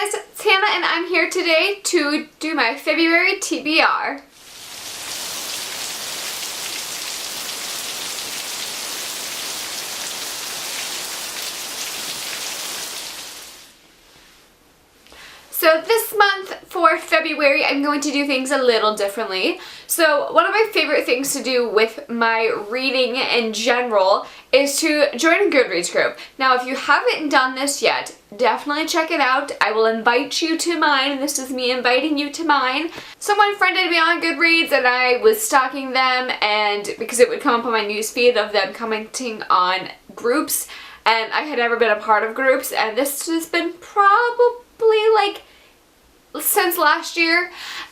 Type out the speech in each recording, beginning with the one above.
guys, it's Hannah and I'm here today to do my February TBR. So this month for February, I'm going to do things a little differently. So one of my favorite things to do with my reading in general is to join a Goodreads group. Now if you haven't done this yet, definitely check it out. I will invite you to mine. This is me inviting you to mine. Someone friended me on Goodreads and I was stalking them, and because it would come up on my newsfeed of them commenting on groups, and I had never been a part of groups, and this has been probably like since last year,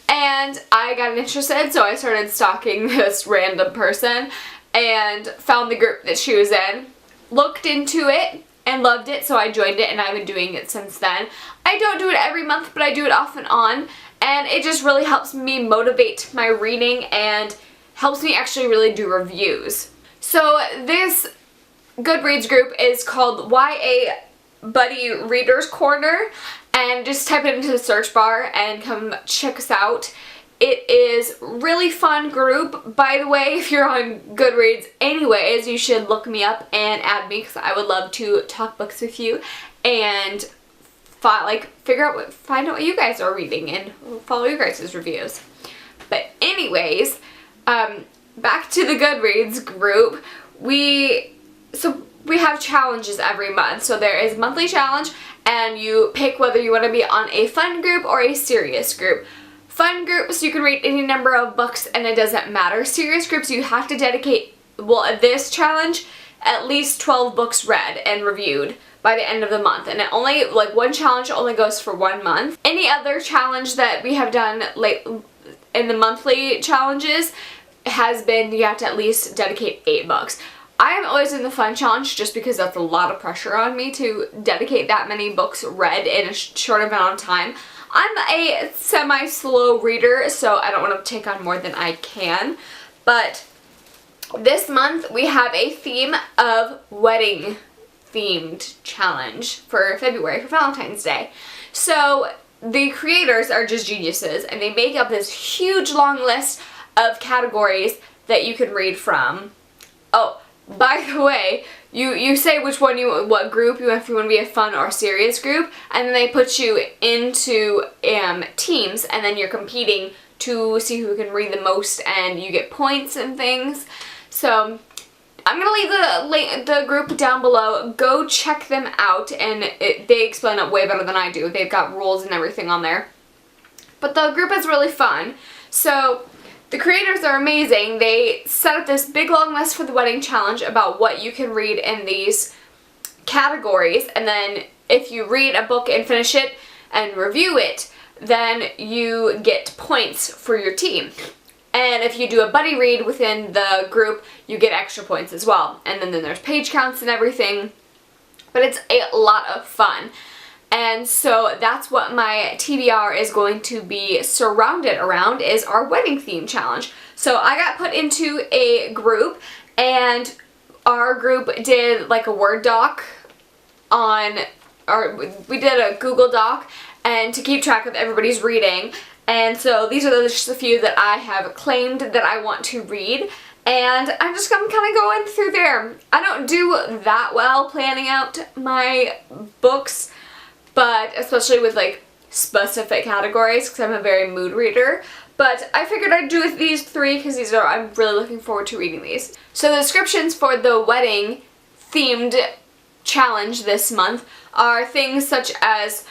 and I got interested, so I started stalking this random person and found the group that she was in, looked into it and loved it, so I joined it and I've been doing it since then. I don't do it every month, but I do it off and on, and it just really helps me motivate my reading and helps me actually really do reviews. So this Goodreads group is called YA Buddy Readers Corner, and just type it into the search bar and come check us out. It is really fun group. By the way, if you're on Goodreads anyways, you should look me up and add me because I would love to talk books with you and find out what you guys are reading and follow your guys' reviews. But anyways, back to the Goodreads group. We have challenges every month. So there is monthly challenge, and you pick whether you want to be on a fun group or a serious group. Fun groups, you can read any number of books and it doesn't matter. Serious groups, you have to dedicate, this challenge, at least 12 books read and reviewed by the end of the month. And it only, one challenge only goes for 1 month. Any other challenge that we have done in the monthly challenges has been you have to at least dedicate 8 books. I am always in the fun challenge just because that's a lot of pressure on me to dedicate that many books read in a short amount of time. I'm a semi-slow reader, so I don't want to take on more than I can. But this month we have a theme of wedding themed challenge for February, for Valentine's Day. So the creators are just geniuses, and they make up this huge long list of categories that you can read from. Oh, by the way, you say what group if you want to be a fun or serious group, and then they put you into teams, and then you're competing to see who can read the most, and you get points and things. So I'm gonna leave the group down below. Go check them out, and they explain it way better than I do. They've got rules and everything on there. But the group is really fun. So the creators are amazing. They set up this big long list for the wedding challenge about what you can read in these categories, and then if you read a book and finish it and review it, then you get points for your team. And if you do a buddy read within the group, you get extra points as well. And then there's page counts and everything. But it's a lot of fun. And so that's what my TBR is going to be surrounded around, is our wedding theme challenge. So I got put into a group, and our group did a Word doc we did a Google Doc, and to keep track of everybody's reading. And so these are just a few that I have claimed that I want to read. And I'm just kind of going through there. I don't do that well planning out my books, but especially with specific categories, because I'm a very mood reader. But I figured I'd do these 3 because I'm really looking forward to reading these. So the descriptions for the wedding themed challenge this month are things such as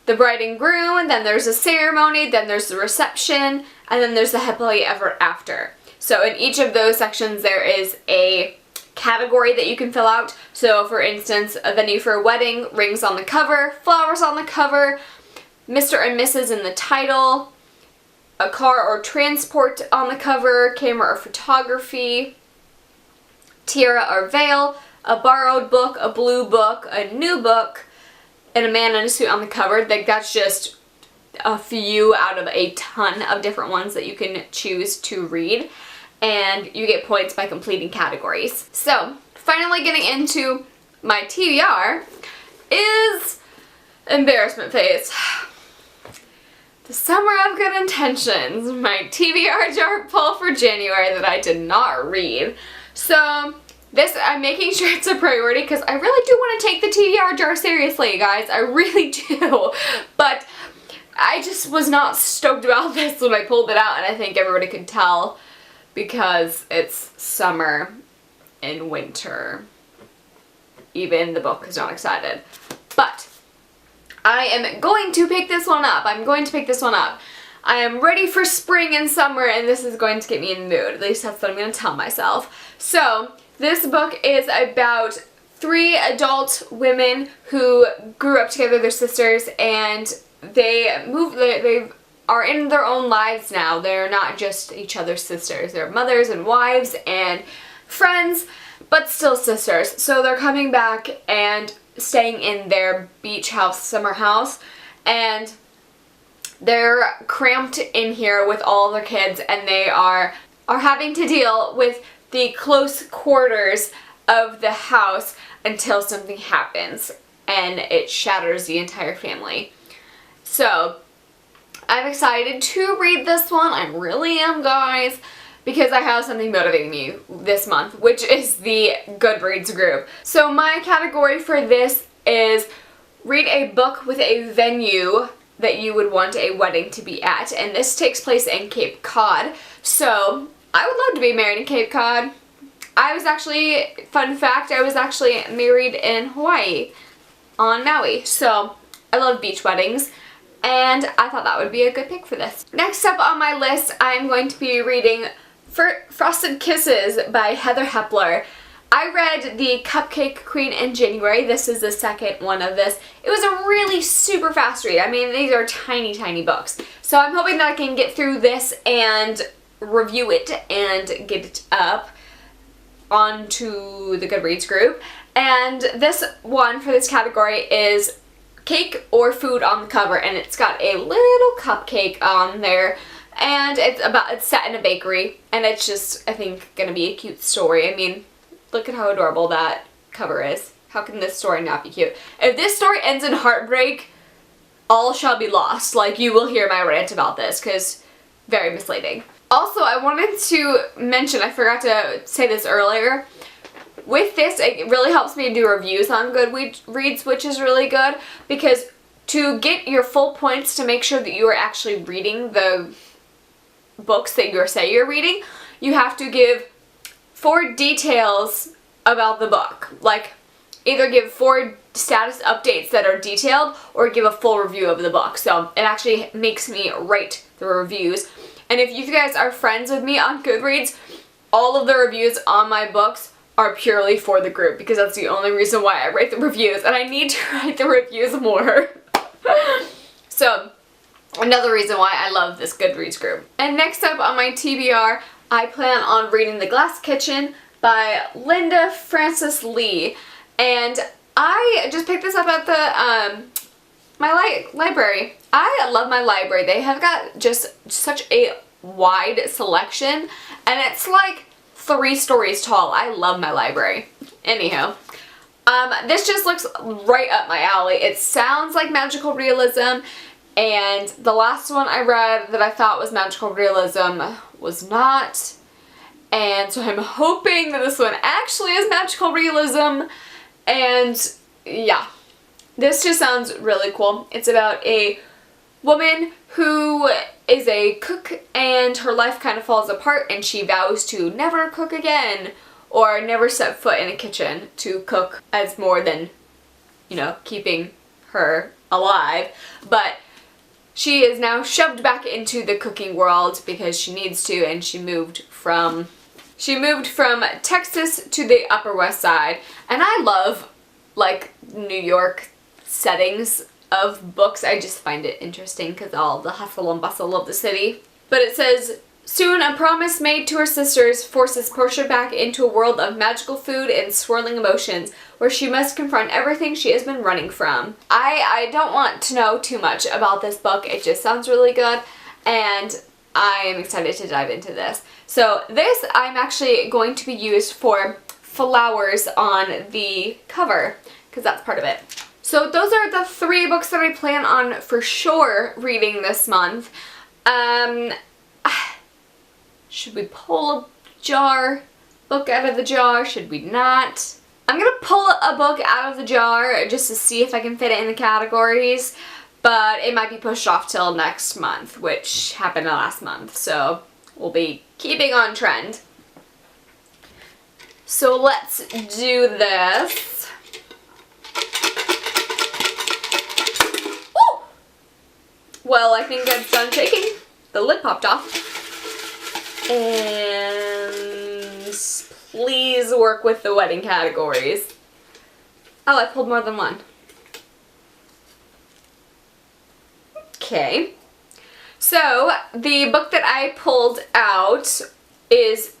the bride and groom, and then there's a ceremony, then there's the reception, and then there's the happily ever after. So in each of those sections there is a category that you can fill out. So for instance, a venue for a wedding, rings on the cover, flowers on the cover, Mr. and Mrs. in the title, a car or transport on the cover, camera or photography, tiara or veil, a borrowed book, a blue book, a new book, and a man in a suit on the cover. That's just a few out of a ton of different ones that you can choose to read, and you get points by completing categories. So finally getting into my TBR is embarrassment face. The Summer of Good Intentions, my TBR jar pull for January that I did not read. So this, I'm making sure it's a priority because I really do want to take the TBR jar seriously, guys. I really do. But I just was not stoked about this when I pulled it out, and I think everybody could tell because it's summer and winter. Even the book is not excited. But I am going to pick this one up. I'm going to pick this one up. I am ready for spring and summer, and this is going to get me in the mood. At least that's what I'm going to tell myself. So this book is about 3 adult women who grew up together, they're sisters, and they are in their own lives now. They're not just each other's sisters. They're mothers and wives and friends, but still sisters. So they're coming back and staying in their beach house, summer house, and they're cramped in here with all their kids, and they are having to deal with the close quarters of the house until something happens and it shatters the entire family. So I'm excited to read this one. I really am, guys, because I have something motivating me this month, which is the Goodreads group. So my category for this is read a book with a venue that you would want a wedding to be at, and this takes place in Cape Cod. So I would love to be married in Cape Cod. I was actually, fun fact, I was actually married in Hawaii on Maui. So I love beach weddings, and I thought that would be a good pick for this. Next up on my list, I'm going to be reading Frosted Kisses by Heather Hepler. I read The Cupcake Queen in January. This is the second one of this. It was a really super fast read. I mean, these are tiny, tiny books. So I'm hoping that I can get through this and review it and get it up onto the Goodreads group. And this one for this category is cake or food on the cover, and it's got a little cupcake on there, and it's set in a bakery, and it's just, I think, gonna be a cute story. I mean, look at how adorable that cover is. How can this story not be cute? If this story ends in heartbreak, all shall be lost. Like, you will hear my rant about this, because very misleading. Also, I wanted to mention, I forgot to say this earlier, with this, it really helps me do reviews on Goodreads, which is really good, because to get your full points to make sure that you are actually reading the books that you say you're reading, you have to give 4 details about the book. Like, either give 4 status updates that are detailed or give a full review of the book. So it actually makes me write the reviews. And if you guys are friends with me on Goodreads, all of the reviews on my books are purely for the group, because that's the only reason why I write the reviews, and I need to write the reviews more. So, another reason why I love this Goodreads group. And next up on my TBR, I plan on reading The Glass Kitchen by Linda Francis Lee, and I just picked this up at the my library. I love my library. They have got just such a wide selection, and it's like 3 stories tall. I love my library. Anyhow, this just looks right up my alley. It sounds like magical realism, and the last one I read that I thought was magical realism was not, and so I'm hoping that this one actually is magical realism. And yeah, this just sounds really cool. It's about a woman who is a cook, and her life kind of falls apart, and she vows to never cook again, or never set foot in a kitchen to cook as more than, you know, keeping her alive. But she is now shoved back into the cooking world because she needs to, and she moved from Texas to the Upper West Side. And I love, like, New York settings of books. I just find it interesting because all the hustle and bustle of the city. But it says, soon a promise made to her sisters forces Portia back into a world of magical food and swirling emotions, where she must confront everything she has been running from. I don't want to know too much about this book. It just sounds really good, and I am excited to dive into this. So this I'm actually going to be used for flowers on the cover, because that's part of it. So those are the 3 books that I plan on for sure reading this month. Should we pull a book out of the jar? Should we not? I'm gonna pull a book out of the jar just to see if I can fit it in the categories, but it might be pushed off till next month, which happened last month, so we'll be keeping on trend. So let's do this. Ooh! Well, I think that's done shaking. The lid popped off. And please work with the wedding categories. Oh, I pulled more than one. Okay. So, the book that I pulled out is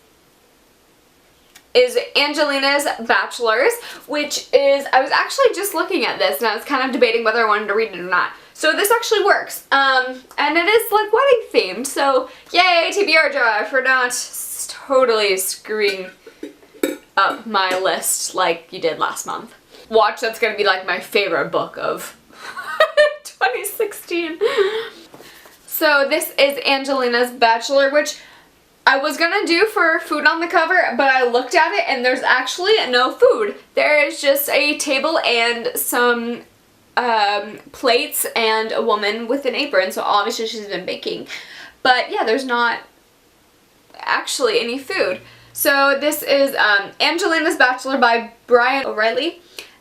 Angelina's Bachelors, which is, I was actually just looking at this and I was kind of debating whether I wanted to read it or not. So this actually works, and it is like wedding themed, so yay TBR jar for not totally screwing up my list like you did last month. Watch, that's gonna be like my favorite book of 2016. So this is Angelina's Bachelor, which I was gonna do for food on the cover, but I looked at it and there's actually no food. There is just a table and some plates and a woman with an apron, so obviously she's been baking. But yeah, there's not actually any food. So this is Angelina's Bachelor by Brian O'Reilly,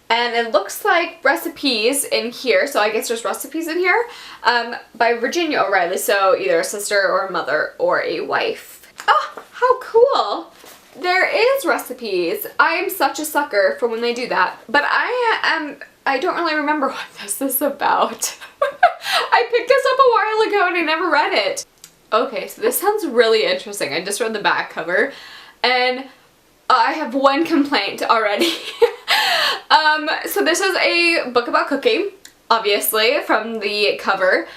and it looks like recipes in here, so I guess there's recipes in here, by Virginia O'Reilly, so either a sister or a mother or a wife. Oh, how cool! There is recipes. I am such a sucker for when they do that, but I don't really remember what this is about. I picked this up a while ago and I never read it. Okay, so this sounds really interesting. I just read the back cover and I have one complaint already. So this is a book about cooking, obviously, from the cover.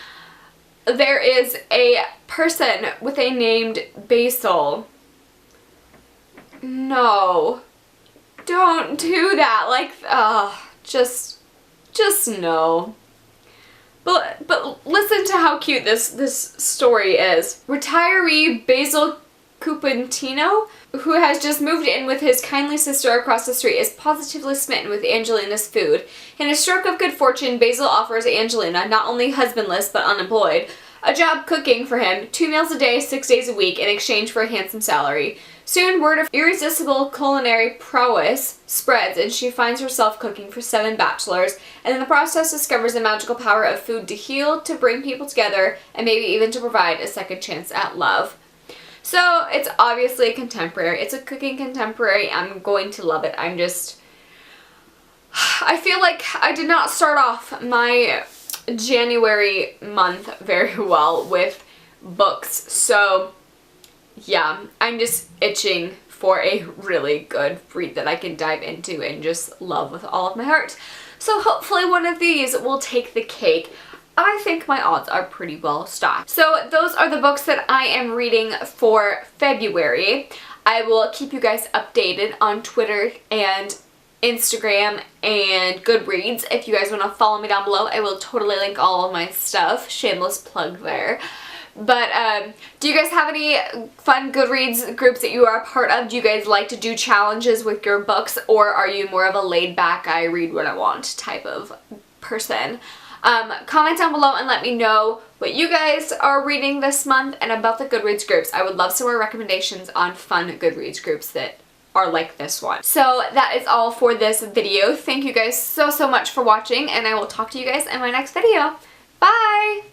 There is a person with a named Basil. No. Don't do that. Like, just no. But listen to how cute this story is. Retiree Basil Cupantino, who has just moved in with his kindly sister across the street, is positively smitten with Angelina's food. In a stroke of good fortune, Basil offers Angelina, not only husbandless but unemployed, a job cooking for him 2 meals a day, 6 days a week in exchange for a handsome salary. Soon, word of irresistible culinary prowess spreads and she finds herself cooking for 7 bachelors, and in the process discovers the magical power of food to heal, to bring people together, and maybe even to provide a second chance at love. So, it's obviously a contemporary. It's a cooking contemporary. I'm going to love it. I feel like I did not start off my January month very well with books, so yeah, I'm just itching for a really good read that I can dive into and just love with all of my heart. So hopefully one of these will take the cake. I think my odds are pretty well stacked. So those are the books that I am reading for February. I will keep you guys updated on Twitter and Instagram and Goodreads. If you guys want to follow me down below, I will totally link all of my stuff. Shameless plug there. But do you guys have any fun Goodreads groups that you are a part of? Do you guys like to do challenges with your books, or are you more of a laid back, I read what I want type of person? Comment down below and let me know what you guys are reading this month and about the Goodreads groups. I would love some more recommendations on fun Goodreads groups that are like this one. So that is all for this video. Thank you guys so much for watching, and I will talk to you guys in my next video. Bye!